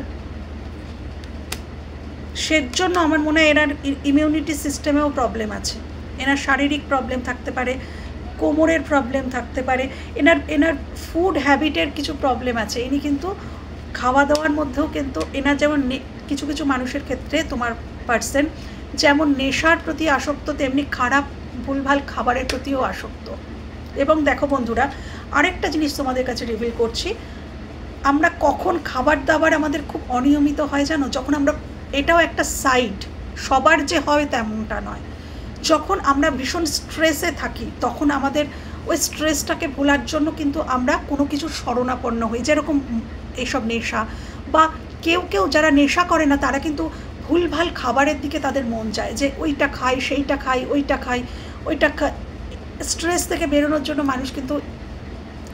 সেজন্য আমার মনে হয় এনার ইমিউনিটি সিস্টেমেও প্রবলেম আছে, এনার শারীরিক প্রবলেম থাকতে পারে, কোমরের প্রবলেম থাকতে পারে, এনার ফুড হ্যাবিটের কিছু প্রবলেম আছে। ইনি কিন্তু খাওয়া দাওয়ার মধ্যেও কিন্তু এনার যেমন কিছু কিছু মানুষের ক্ষেত্রে, তোমার পার্সন যেমন নেশার প্রতি আসক্ত, তেমনি খারাপ ভুলভাল খাবারের প্রতিও আসক্ত। এবং দেখো বন্ধুরা, আরেকটা জিনিস তোমাদের কাছে রিভিল করছি, আমরা কখন খাবার দাবার আমাদের খুব অনিয়মিত হয় জানো? যখন আমরা, এটাও একটা সাইড, সবার যে হয় তেমনটা নয়, যখন আমরা ভীষণ স্ট্রেসে থাকি তখন আমাদের ওই স্ট্রেসটাকে ভোলার জন্য কিন্তু আমরা কোনো কিছু শরণাপন্ন হই, যেরকম এইসব নেশা, বা কেউ কেউ যারা নেশা করে না তারা কিন্তু ভুলভাল খাবারের দিকে তাদের মন যায়, যে ওইটা খাই, সেইটা খাই, ওইটা খাই, ওইটা খাই। স্ট্রেস থেকে বেরোনোর জন্য মানুষ কিন্তু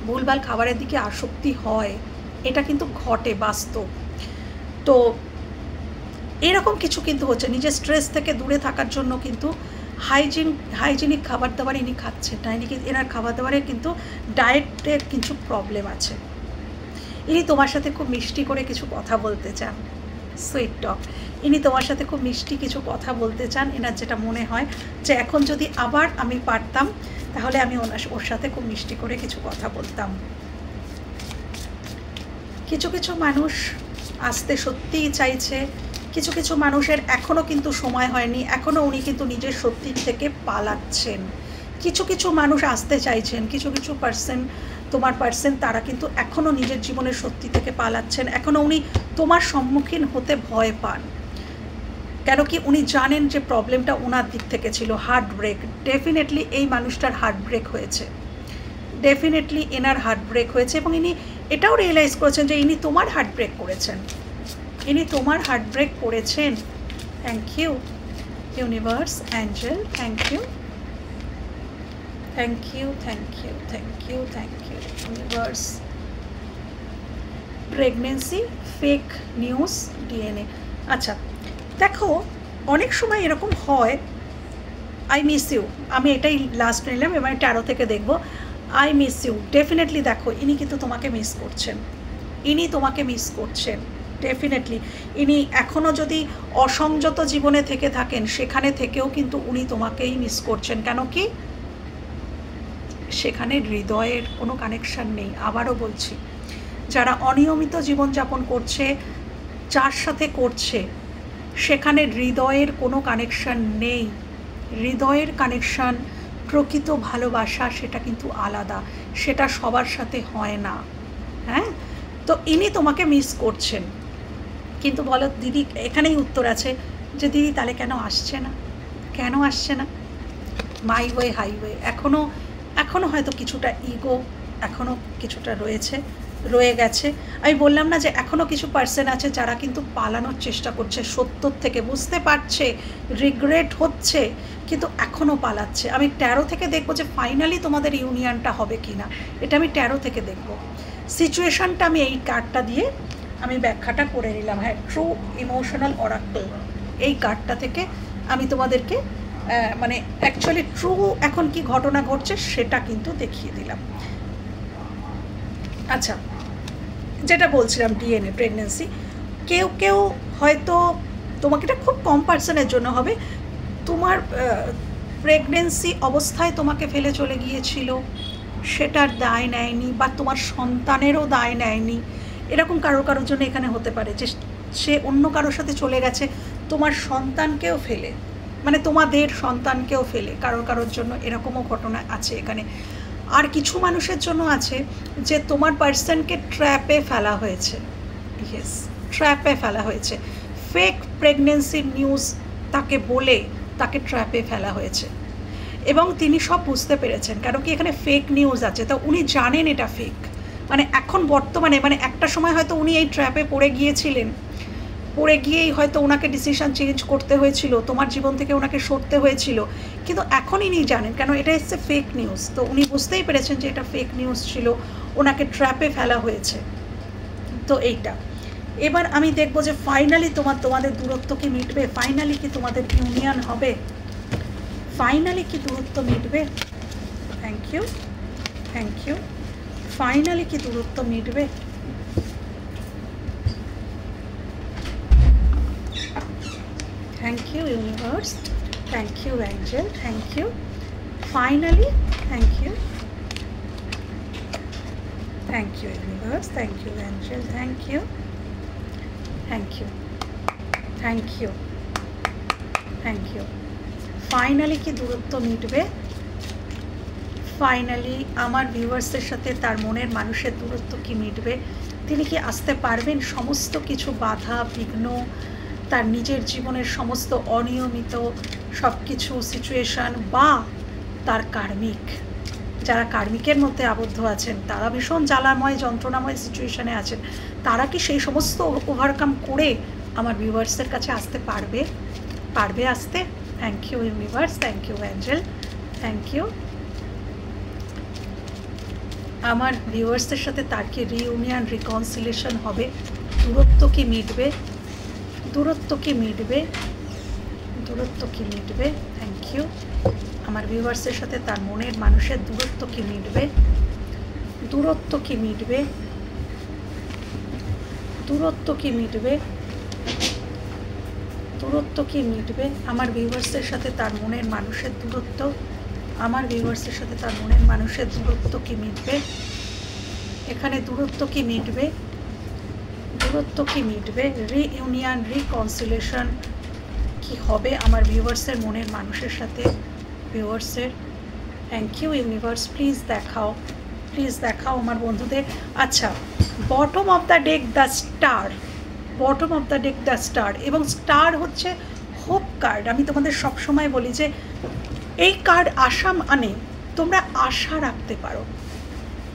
ভুলভাল খাবারের দিকে আসক্তি হয়, এটা কিন্তু ঘটে, বাস্তব। তো এরকম কিছু কিন্তু হচ্ছে, নিজের স্ট্রেস থেকে দূরে থাকার জন্য কিন্তু হাইজিনিক খাবার দাবার ইনি খাচ্ছেন না, এনার খাবার দাবারের কিন্তু ডায়েটের কিছু প্রবলেম আছে। ইনি তোমার সাথে খুব মিষ্টি করে কিছু কথা বলতে চান, সুইট টক, ইনি তোমার সাথে খুব মিষ্টি কিছু কথা বলতে চান। এনার যেটা মনে হয় যে এখন যদি আবার আমি পারতাম তাহলে আমি ওর সাথে খুব মিষ্টি করে কিছু কথা বলতাম। কিছু কিছু মানুষ আসতে সত্যিই চাইছে, কিছু কিছু মানুষের এখনও কিন্তু সময় হয়নি, এখনও উনি কিন্তু নিজের সত্যির থেকে পালাচ্ছেন। কিছু কিছু মানুষ আসতে চাইছেন, কিছু কিছু পার্সন, তোমার পার্সন, তারা কিন্তু এখনও নিজের জীবনের সত্যি থেকে পালাচ্ছেন, এখনও উনি তোমার সম্মুখীন হতে ভয় পান। কেন কি? উনি জানেন যে প্রবলেমটা ওনার দিক থেকে ছিল, হার্ট ব্রেক। ডেফিনেটলি এই মানুষটার হার্ট ব্রেক হয়েছে, ডেফিনেটলি এনার হার্ট ব্রেক হয়েছে, এবং ইনি এটাও রিয়েলাইজ করেছেন যে ইনি তোমার হার্ট ব্রেক করেছেন, ইনি তোমার হার্ট ব্রেক করেছেন। Thank you universe, angel, thank you, thank you, thank you, thank you, thank you universe. Pregnancy, fake news, DNA. আচ্ছা দেখো, অনেক সময় এরকম হয়, আই মিস ইউ, আমি এটাই লাস্ট নিলাম, এবার ট্যারো থেকে দেখবো। আই মিস ইউ, ডেফিনেটলি দেখো ইনি কিন্তু তোমাকে মিস করছেন, ইনি তোমাকে মিস করছেন ডেফিনেটলি। ইনি এখনও যদি অসংযত জীবনে থেকে থাকেন, সেখানে থেকেও কিন্তু উনি তোমাকেই মিস করছেন। কেন কি? সেখানে হৃদয়ের কোনো কানেকশান নেই। আবারও বলছি, যারা অনিয়মিত জীবনযাপন করছে, যার সাথে করছে, সেখানে হৃদয়ের কোনো কানেকশান নেই। হৃদয়ের কানেকশান, প্রকৃত ভালোবাসা, সেটা কিন্তু আলাদা, সেটা সবার সাথে হয় না। হ্যাঁ, তো ইনি তোমাকে মিস করছেন। কিন্তু বলো দিদি, এখানেই উত্তর আছে যে দিদি তাহলে কেন আসছে না, কেন আসছে না? মাই ওয়ে হাইওয়ে, এখনও হয়তো কিছুটা ইগো এখনও কিছুটা রয়ে গেছে। আমি বললাম না যে এখনও কিছু পার্সন আছে যারা কিন্তু পালানোর চেষ্টা করছে সত্যর থেকে, বুঝতে পারছে, রিগ্রেট হচ্ছে, কিন্তু এখনও পালাচ্ছে। আমি ট্যারো থেকে দেখবো যে ফাইনালি তোমাদের ইউনিয়নটা হবে কি না, এটা আমি ট্যারো থেকে দেখব। সিচুয়েশানটা আমি এই কার্ডটা দিয়ে আমি ব্যাখ্যাটা করে নিলাম। হ্যাঁ, ট্রু ইমোশনাল অরাকল, এই কার্ডটা থেকে আমি তোমাদেরকে মানে অ্যাকচুয়ালি ট্রু এখন কি ঘটনা ঘটছে সেটা কিন্তু দেখিয়ে দিলাম। আচ্ছা, যেটা বলছিলাম ডিএনএ প্রেগনেন্সি, কেউ কেউ হয়তো, তোমাকে এটা খুব কম পার্সনের জন্য হবে, তোমার প্রেগনেন্সি অবস্থায় তোমাকে ফেলে চলে গিয়েছিল, সেটার দায় নেয়নি, বা তোমার সন্তানেরও দায় নেয়নি, এরকম কারোর জন্য এখানে হতে পারে যে সে অন্য কারোর সাথে চলে গেছে তোমার সন্তানকেও ফেলে, মানে তোমাদের সন্তানকেও ফেলে কারোর জন্য, এরকমও ঘটনা আছে এখানে। আর কিছু মানুষের জন্য আছে যে তোমার পার্সনকে ট্র্যাপে ফেলা হয়েছে, ইয়েস, ট্র্যাপে ফেলা হয়েছে, ফেক প্রেগনেন্সির নিউজ তাকে বলে তাকে ট্র্যাপে ফেলা হয়েছে, এবং তিনি সব বুঝতে পেরেছেন, কারণ কি এখানে ফেক নিউজ আছে, তো উনি জানেন এটা ফেক। মানে এখন বর্তমানে, মানে একটা সময় হয়তো উনি এই ট্র্যাপে পড়ে গিয়েছিলেন, পড়ে গিয়েই হয়তো ওনাকে ডিসিশন চেঞ্জ করতে হয়েছিল, তোমার জীবন থেকে ওনাকে সরতে হয়েছিল, কিন্তু এখন ইনি জানেন, কেন এটা এসছে ফেক নিউজ, তো উনি বুঝতেই পেরেছেন যে এটা ফেক নিউজ ছিল, ওনাকে ট্র্যাপে ফেলা হয়েছে। তো এইটা এবার আমি দেখবো যে ফাইনালি তোমাদের দূরত্ব কি মিটবে, ফাইনালি কি তোমাদের ইউনিয়ন হবে, ফাইনালি কি দূরত্ব মিটবে, thank you, thank you, finally কি দূরত্ব মিটবে, thank you universe, thank you angel, thank you, finally, thank you, thank you universe, thank you angel, thank you, thank you, thank you, thank you, finally কি দূরত্ব মিটবে, finally আমার ভিউয়ার্সের সাথে তার মনের মানুষের দূরত্ব কি মিটবে, তিনি কি আসতে পারবেন সমস্ত কিছু বাধা বিঘ্ন, তার নিজের জীবনের সমস্ত অনিয়মিত সব কিছু সিচুয়েশান, বা তার কার্মিক, যারা কার্মিকের মধ্যে আবদ্ধ আছেন, তারা ভীষণ জ্বালাময় যন্ত্রণাময় সিচুয়েশানে আছেন, তারা কি সেই সমস্ত ওভারকাম করে আমার ভিউয়ার্সের কাছে আসতে পারবে, পারবে আসতে, thank you universe, thank you angel, thank you, আমার ভিউয়ার্সের সাথে তার কি রিইউনিয়ন রিকনসিলেশন হবে, দূরত্ব কি মিটবে, দূরত্ব কি মিটবে, দূরত্ব কি মিটবে, থ্যাংক ইউ, আমার ভিউয়ার্সের সাথে তার মনের মানুষের দূরত্ব কি মিটবে, দূরত্ব কি মিটবে, দূরত্ব কি মিটবে, দূরত্ব কি মিটবে, আমার ভিউয়ার্সের সাথে তার মনের মানুষের দূরত্ব, আমার ভিউয়ার্সের সাথে তার মনের মানুষের দূরত্ব কি মিটবে, এখানে দূরত্ব কি মিটবে, দূরত্ব কি মিটবে, রিইউনিয়ন রিকনসিলেশন কি হবে আমার ভিউয়ার্সের মনের মানুষের সাথে, ভিউয়ার্সের, থ্যাংক ইউ ইউনিভার্স, প্লিজ দেখাও, প্লিজ দেখাও আমার বন্ধুদের। আচ্ছা, bottom of the deck the star, bottom of the deck the star, এবং স্টার হচ্ছে হোপ কার্ড। আমি তোমাদের সবসময় বলি যে এই কার্ড আশা মানে তোমরা আশা রাখতে পারো,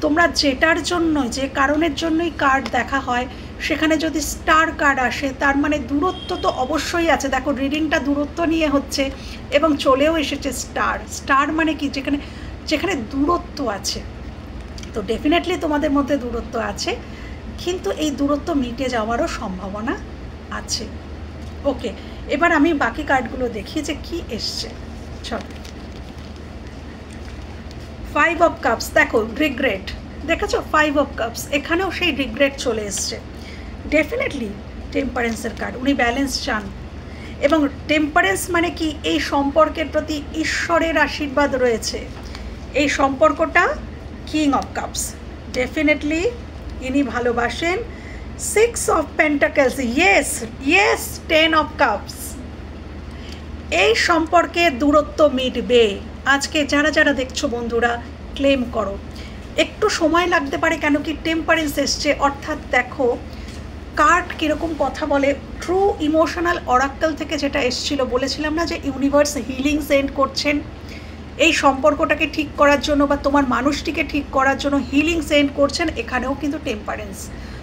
তোমরা যেটার জন্য, যে কারণের জন্যই কার্ড দেখা হয়, সেখানে যদি স্টার কার্ড আসে তার মানে দূরত্ব তো অবশ্যই আছে। দেখো রিডিংটা দূরত্ব নিয়ে হচ্ছে এবং চলেও এসেছে স্টার, স্টার মানে কি, যেখানে যেখানে দূরত্ব আছে, তো ডেফিনেটলি তোমাদের মধ্যে দূরত্ব আছে, কিন্তু এই দূরত্ব মিটে যাওয়ারও সম্ভাবনা আছে। ওকে, এবার আমি বাকি কার্ডগুলো দেখি যে কি এসছে। চলো, 5 অফ কাপস, দেখো রিগ্রেট, দেখেছো 5 অফ কাপস, এখানেও সেই রিগ্রেট চলে এসছে। ডেফিনেটলি টেম্পারেন্সের কার্ড, উনি ব্যালেন্স চান, এবং টেম্পারেন্স মানে কি, এই সম্পর্কের প্রতি ঈশ্বরের আশীর্বাদ রয়েছে, এই সম্পর্কটা কিং অফ কাপস, ডেফিনেটলি ইনি ভালোবাসেন। 6 of pentacles, yes yes, 10 of cups, এই সম্পর্কে দূরত্ব মিটবে। আজকে যারা যারা দেখছো বন্ধুরা, ক্লেম করো, একটু সময় লাগতে পারে, কেন কি টেম্পারেন্স এসছে, অর্থাৎ দেখো কার্ড কীরকম কথা বলে, ট্রু ইমোশনাল অরাক্কেল থেকে যেটা এসছিল, বলেছিলাম না যে ইউনিভার্স হিলিং সেন্ড করছেন এই সম্পর্কটাকে ঠিক করার জন্য, বা তোমার মানুষটিকে ঠিক করার জন্য হিলিং সেন্ড করছেন, এখানেও কিন্তু টেম্পারেন্স,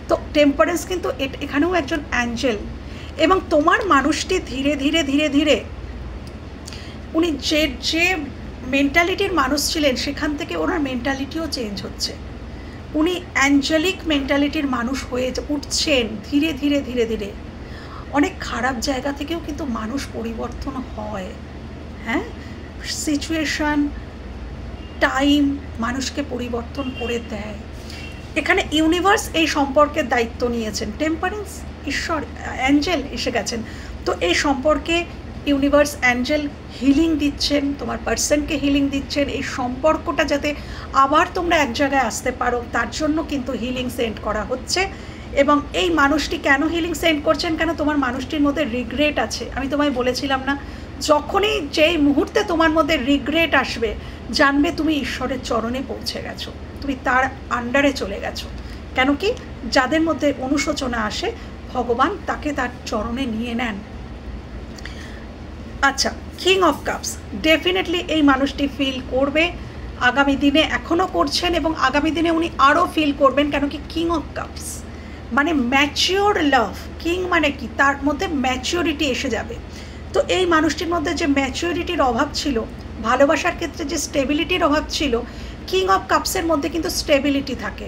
তো টেম্পারেন্স কিন্তু এখানেও একজন অ্যাঞ্জেল, এবং তোমার মানুষটি ধীরে ধীরে ধীরে ধীরে উনি যে মেন্টালিটির মানুষ ছিলেন সেখান থেকে ওনার মেন্টালিটিও চেঞ্জ হচ্ছে, উনি অ্যাঞ্জেলিক মেন্টালিটির মানুষ হয়ে উঠছেন ধীরে ধীরে ধীরে ধীরে। অনেক খারাপ জায়গা থেকেও কিন্তু মানুষ পরিবর্তন হয়, হ্যাঁ, সিচুয়েশান, টাইম মানুষকে পরিবর্তন করে দেয়। এখানে ইউনিভার্স এই সম্পর্কের দায়িত্ব নিয়েছেন, টেম্পারেন্স, ঈশ্বর, অ্যাঞ্জেল এসে গেছেন। তো এই সম্পর্কে ইউনিভার্স, অ্যাঞ্জেল হিলিং দিচ্ছেন, তোমার পার্সনকে হিলিং দিচ্ছেন, এই সম্পর্কটা যাতে আবার তোমরা এক জায়গায় আসতে পারো তার জন্য কিন্তু হিলিং সেন্ড করা হচ্ছে। এবং এই মানুষটি কেন হিলিং সেন্ড করছেন, কেন তোমার মানুষটির মধ্যে রিগ্রেট আছে। আমি তোমায় বলেছিলাম না, যখনই যেই মুহূর্তে তোমার মধ্যে রিগ্রেট আসবে জানবে তুমি ঈশ্বরের চরণে পৌঁছে গেছো, তুমি তার আন্ডারে চলে গেছো। কেন কি, যাদের মধ্যে অনুশোচনা আসে ভগবান তাকে তার চরণে নিয়ে নেন। আচ্ছা, কিং অফ কাপস, ডেফিনেটলি এই মানুষটি ফিল করবে আগামী দিনে, এখনও করছেন এবং আগামী দিনে উনি আরও ফিল করবেন। কেন কি, কিং অফ কাপস মানে ম্যাচিওর লাভ। কিং মানে কি, তার মধ্যে ম্যাচিওরিটি এসে যাবে। তো এই মানুষটির মধ্যে যে ম্যাচিওরিটির অভাব ছিল, ভালোবাসার ক্ষেত্রে যে স্টেবিলিটির অভাব ছিল, কিং অফ কাপসের মধ্যে কিন্তু স্টেবিলিটি থাকে।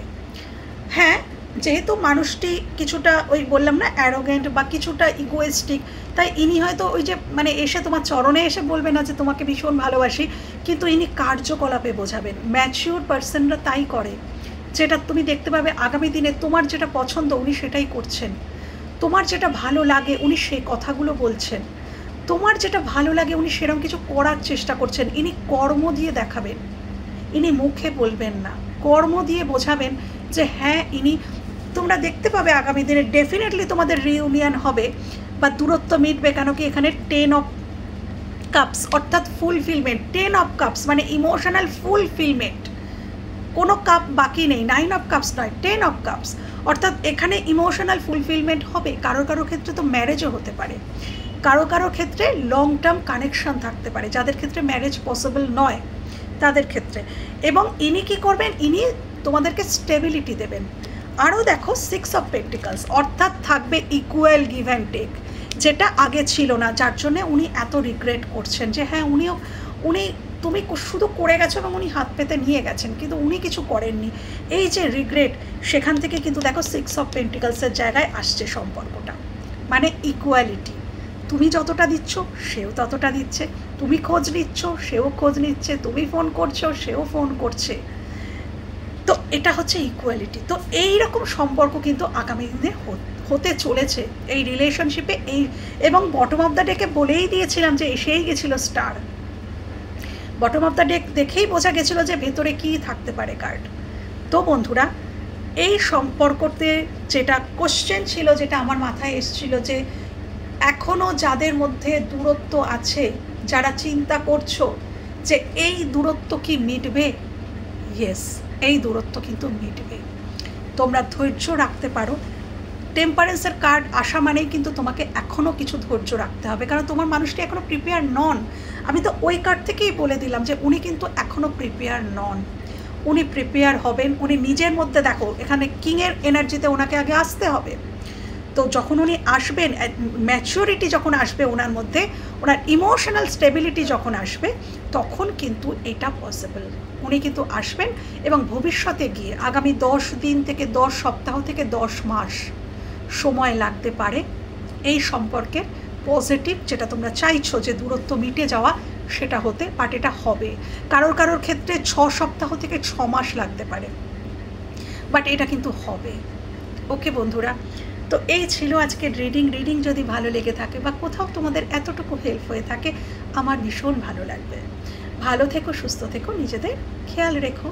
হ্যাঁ, যেহেতু মানুষটি কিছুটা ওই বললাম না অ্যারোগেন্ট বা কিছুটা ইগোয়েস্টিক, তাই ইনি হয়তো ওই যে মানে এসে তোমার চরণে এসে বলবে না যে তোমাকে ভীষণ ভালোবাসি, কিন্তু ইনি কার্যকলাপে বোঝাবেন। ম্যাচিওর পার্সনরা তাই করে, যেটা তুমি দেখতে পাবে আগামী দিনে তোমার যেটা পছন্দ উনি সেটাই করছেন, তোমার যেটা ভালো লাগে উনি সেই কথাগুলো বলছেন, তোমার যেটা ভালো লাগে উনি সেরকম কিছু করার চেষ্টা করছেন। ইনি কর্ম দিয়ে দেখাবেন, ইনি মুখে বলবেন না, কর্ম দিয়ে বোঝাবেন যে হ্যাঁ ইনি, তোমরা দেখতে পাবে আগামী দিনে ডেফিনেটলি তোমাদের রিউনিয়ন হবে বা দূরত্ব মিটবে। কেন কি, এখানে 10 অফ কাপস অর্থাৎ ফুলফিলমেন্ট। 10 অফ কাপস মানে ইমোশনাল ফুলফিলমেন্ট, কোনো কাপ বাকি নেই। 9 অফ কাপস নয়, 10 অফ কাপস অর্থাৎ এখানে ইমোশনাল ফুলফিলমেন্ট হবে। কারো কারো ক্ষেত্রে তো ম্যারেজও হতে পারে, কারো কারো ক্ষেত্রে লং টার্ম কানেকশন থাকতে পারে, যাদের ক্ষেত্রে ম্যারেজ পসিবল নয় তাদের ক্ষেত্রে। এবং ইনি কী করবেন, ইনি তোমাদেরকে স্টেবিলিটি দেবেন। আরও দেখো 6 অফ পেন্টিকলস অর্থাৎ থাকবে ইকুয়াল গিভ অ্যান্ড টেক, যেটা আগে ছিল না, যার জন্যে উনি এত রিগ্রেট করছেন যে হ্যাঁ উনি তুমি শুধু করে গেছো এবং উনি হাত পেতে নিয়ে গেছেন, কিন্তু উনি কিছু করেননি। এই যে রিগ্রেট, সেখান থেকে কিন্তু দেখো 6 অফ পেন্টিকলসের জায়গায় আসছে সম্পর্কটা, মানে ইকুয়ালিটি। তুমি যতটা দিচ্ছ সেও ততটা দিচ্ছে, তুমি খোঁজ নিচ্ছ সেও খোঁজ নিচ্ছে, তুমি ফোন করছো সেও ফোন করছে। তো এটা হচ্ছে ইকুয়ালিটি। তো এই রকম সম্পর্ক কিন্তু আগামী দিনে হতে চলেছে এই রিলেশনশিপে। এই এবং বটম অফ দ্য ডেকে বলেই দিয়েছিলাম যে এসেই গেছিল star. Bottom of the deck দেখেই বোঝা গেছিলো যে ভেতরে কী থাকতে পারে কার্ড। তো বন্ধুরা, এই সম্পর্কতে যেটা কোশ্চেন ছিল, যেটা আমার মাথায় এসেছিল, যে এখনও যাদের মধ্যে দূরত্ব আছে, যারা চিন্তা করছো যে এই দূরত্ব কি মিটবে, ইয়েস, এই দূরত্ব কিন্তু মিটবে। তোমরা ধৈর্য রাখতে পারো। টেম্পারেন্সের কার্ড আসা মানেই কিন্তু তোমাকে এখনও কিছু ধৈর্য রাখতে হবে, কারণ তোমার মানুষটি এখনও প্রিপেয়ার নন। আমি তো ওই কার্ড থেকেই বলে দিলাম যে উনি কিন্তু এখনও প্রিপেয়ার নন, উনি প্রিপেয়ার হবেন। উনি নিজের মধ্যে দেখো এখানে কিংয়ের এনার্জিতে ওনাকে আগে আসতে হবে। তো যখন উনি আসবেন, ম্যাচুরিটি যখন আসবে ওনার মধ্যে, ওনার ইমোশনাল স্টেবিলিটি যখন আসবে, তখন কিন্তু এটা পসিবল। উনি কিন্তু আসবেন এবং ভবিষ্যতে গিয়ে আগামী 10 দিন থেকে 10 সপ্তাহ থেকে 10 মাস সময় লাগতে পারে এই সম্পর্কের পজিটিভ, যেটা তোমরা চাইছো যে দূরত্ব মিটে যাওয়া, সেটা হতে, বাট এটা হবে। কারোর কারোর ক্ষেত্রে 6 সপ্তাহ থেকে 6 মাস লাগতে পারে, বাট এটা কিন্তু হবে। ওকে বন্ধুরা, তো এই ছিল আজকের রিডিং। যদি ভালো লেগে থাকে বা কোথাও তোমাদের এতটুকু হেল্প হয়ে থাকে, আমার ভীষণ ভালো লাগবে। ভালো থেকো, সুস্থ থেকো, নিজেদের খেয়াল রেখো।